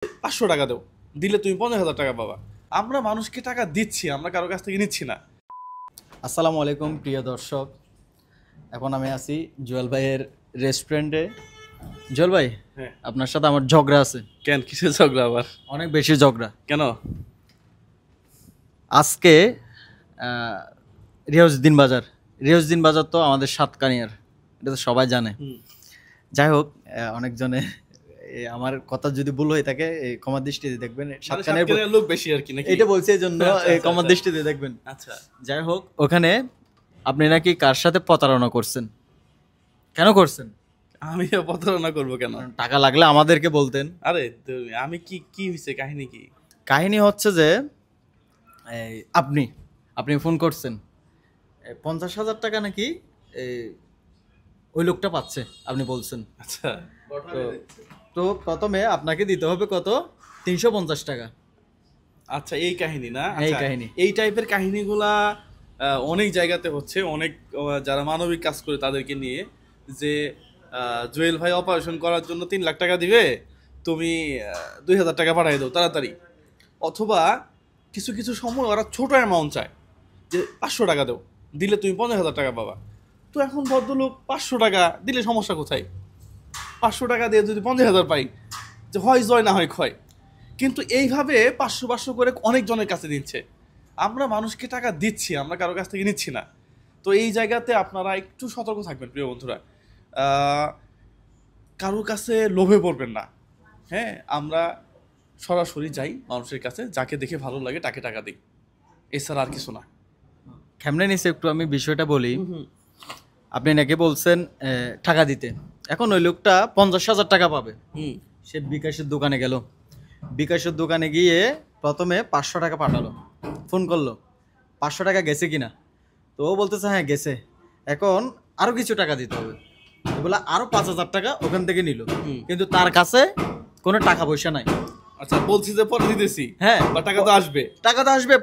500 টাকা দাও, দিলে তুমি 50,000 টাকা পাবা। আমরা মানুষকে টাকা দিচ্ছি, আমরা কারো কাছ থেকে নিচ্ছি না। আসসালামু আলাইকুম প্রিয় দর্শক, এখন আমি আছি জুয়েল ভাইয়ের রেস্টুরেন্টে। জুয়েল ভাই, হ্যাঁ, আপনার সাথে আমার ঝগড়া আছে। কেন, কিসের ঝগড়া আবার? অনেক বেশি ঝগড়া। কেন? আজকে রিয়াজউদ্দিন বাজার তো আমাদের সাতকানিয়ার, এটা তো সবাই জানে। যাই হোক, অনেকজনে আমার কথা যদি ভুল হয়ে থাকে ক্ষমা দৃষ্টিতে দেখবেন। সাতকানিয়ার লোক বেশি আর কি নাকি? এটা বলছি এই জন্য ক্ষমা দৃষ্টিতে দেখবেন। আচ্ছা, যাই হোক, ওখানে আপনি নাকি কার সাথে প্রতারণা করছেন? কেন করছেন? আমি প্রতারণা করবো কেন? টাকা লাগলে আমাদেরকে বলতেন। আরে আমি কি কি হয়েছে, কাহিনী কি? কাহিনী হচ্ছে যে এই আপনি ফোন করছেন, 50,000 টাকা নাকি ওই লোকটা পাচ্ছে আপনি বলছেন। আচ্ছা, তো প্রথমে আপনাকে দিতে হবে কত? 350 টাকা। আচ্ছা, এই কাহিনী না? এই আচ্ছা, কাহিনী। এই টাইপের কাহিনীগুলা অনেক জায়গাতে হচ্ছে, অনেক যারা মানবিক কাজ করে তাদেরকে নিয়ে, যে জুয়েল ভাই অপারেশন করার জন্য 3 লাখ টাকা দিবে, তুমি 2,000 টাকা পাঠিয়ে দাও তাড়াতাড়ি। অথবা কিছু কিছু সময় ওরা ছোট অ্যামাউন্ট চায়, যে 500 টাকা দাও, দিলে তুমি 50,000 টাকা পাবা। তো এখন ভদ্রলোক 500 টাকা দিলে সমস্যা কোথায়? 500 টাকা দিয়ে যদি 50,000 পাই, যে হয় জয় না হয় ক্ষয়। কিন্তু এইভাবে 500 করে অনেকজনের কাছে দিচ্ছে। আমরা মানুষকে টাকা দিচ্ছি, আমরা কারো কাছ থেকে নিচ্ছি না। তো এই জায়গাতে আপনারা একটু সতর্ক থাকবেন প্রিয় বন্ধুরা। কারোর কাছে লোভে পড়বেন না। হ্যাঁ, আমরা সরাসরি যাই মানুষের কাছে, যাকে দেখে ভালো লাগে তাকে টাকা দিই, এছাড়া আর কিছু না। কেমনে নিছে একটু আমি বিষয়টা বলি। আপনি নাকি বলছেন টাকা দিতে, এখন ওই লোকটা 50,000 টাকা পাবে। সে বিকাশের দোকানে গেল, বিকাশের দোকানে গিয়ে প্রথমে 500 টাকা পাঠালো, ফোন করলো 500 টাকা গেছে কিনা। তো ও বলতেছে হ্যাঁ গেছে, এখন আরো কিছু টাকা দিতে হবে। বলে আরো 5,000 টাকা ওখান থেকে নিল, কিন্তু তার কাছে কোনো টাকা পয়সা নাই। আচ্ছা, বলছি যে পরে দিতেছি, হ্যাঁ, বা টাকা তো আসবে,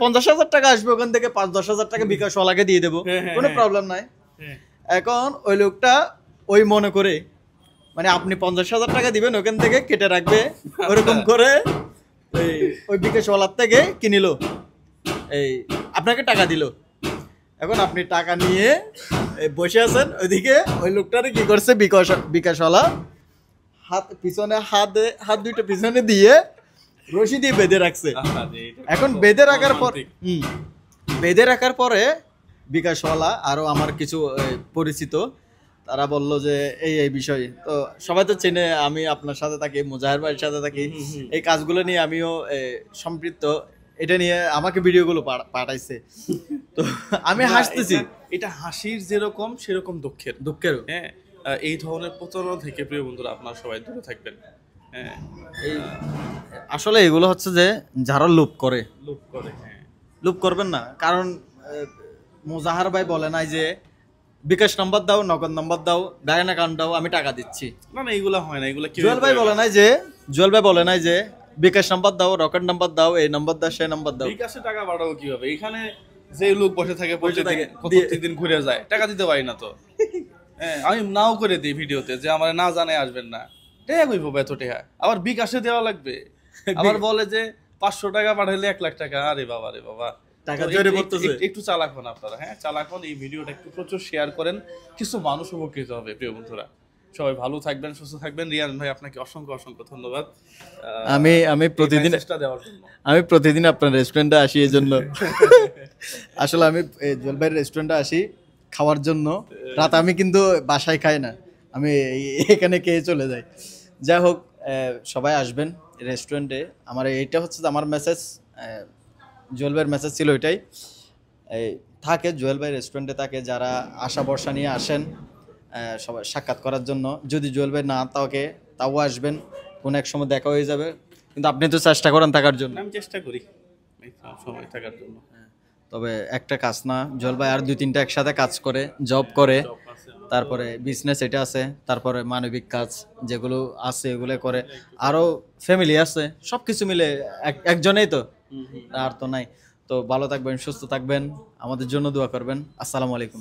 50,000 টাকা আসবে, ওখান থেকে 5-10,000 টাকা বিকাশওয়ালাকে দিয়ে দেবো, কোনো প্রবলেম নাই। এখন ওই লোকটা ওই মনে করে, মানে আপনি 50,000 টাকা দিবেন, ওখান থেকে কেটে রাখবে, ওরকম করে ওই বিকাশওয়ালার থেকে কিনিল, আপনাকে টাকা দিল। এখন আপনি টাকা নিয়ে বসে আছেন, ওইদিকে ওই লোকটারে কি করছে বিকাশওয়ালা, পিছনে হাত দুইটা পিছনে দিয়ে রশি দিয়ে বেঁধে রাখছে। এখন বেঁধে রাখার পরে বিকাশওয়ালা আরো আমার কিছু পরিচিত, তারা বলল যে এই বিষয় তো সবাই তো চেনে, আমি আপনার সাথে থাকি, মুজাহির ভাইয়ের সাথে থাকি, এই কাজগুলো নিয়ে আমিও সম্পৃক্ত। এটা নিয়ে আমাকে ভিডিওগুলো পাঠাইছে, তো আমি হাসতেছি। এটা হাসির যেরকম সেরকম দুঃখেরও। হ্যাঁ, এই ধরনের প্রতারণা থেকে প্রিয় বন্ধুরা আপনারা সবাই দূরে থাকবেন। হ্যাঁ, আসলে এগুলো হচ্ছে যে যারা লোভ করে, হ্যাঁ, লোভ করবেন না। কারণ মুজাহার ভাই বলে নাই যে বিকাশ নাম্বার দাও, নগদ নাম্বার দাও, ব্যাংক অ্যাকাউন্ট দাও, আমি টাকা দিচ্ছি। না না, এগুলো হয় না। এগুলো জুয়েল ভাই বলে নাই যে বিকাশ নাম্বার দাও, রকেট নাম্বার দাও, এই নাম্বার দাও, সেই নাম্বার দাও। বিকাশে টাকা পাঠাবো কিভাবে? এখানে যে লোক বসে থাকে প্রতিদিন ঘুরে যায়, টাকা দিতে পারি না তো। হ্যাঁ, আমি নাও করে দিই ভিডিওতে যে আমার না জানে আসবেন না, টেহা কইবো এত টেহা, আবার বিকাশে দেওয়া লাগবে। আবার বলে যে 500 টাকা পাঠাইলে 1 লাখ টাকা। আরে বাবা রে বাবা, একটু চালাক হন আপনারা। হ্যাঁ, চালাক হন, এই ভিডিওটা একটু প্রচুর শেয়ার করেন, কিছু মানুষ উপকৃত হবে প্রিয় বন্ধুরা। সবাই ভালো থাকবেন, সুস্থ থাকবেন। রিয়ান ভাই, আপনাকে অসংখ্য অসংখ্য ধন্যবাদ আমি প্রতিদিন আপনার রেস্টুরেন্টে আসি এই জন্য। আসলে আমি জুয়েল ভাইয়ের রেস্টুরেন্টে আসি খাওয়ার জন্য। রাত আমি কিন্তু বাসায় খাই না, আমি এখানে খেয়ে চলে যাই। যাই হোক, সবাই আসবেন রেস্টুরেন্টে। আমার এইটা হচ্ছে আমার মেসেজ, জুয়েল ভাইয়ের মেসেজ ছিল ওইটাই। থাকে জুয়েল ভাই রেস্টুরেন্টে থাকে, যারা আশা ভরসা নিয়ে আসেন সবাই সাক্ষাৎ করার জন্য। যদি জুয়েল ভাই না থাকে তাও আসবেন, কোনো এক সময় দেখা হয়ে যাবে। কিন্তু আপনি তো চেষ্টা করেন থাকার জন্য। আমি চেষ্টা করি সময় থাকার জন্য। তবে একটা কাজ না, জুয়েল ভাই আর 2-3টা একসাথে কাজ করে, জব করে, তারপরে বিজনেস এটা আছে, তারপরে মানবিক কাজ যেগুলো আছে এগুলো করে, আরো ফ্যামিলি আছে, সবকিছু মিলে একজনেই তো, আর তো নাই। তো ভালো থাকবেন, সুস্থ থাকবেন, আমাদের জন্য দোয়া করবেন। আসসালামু আলাইকুম।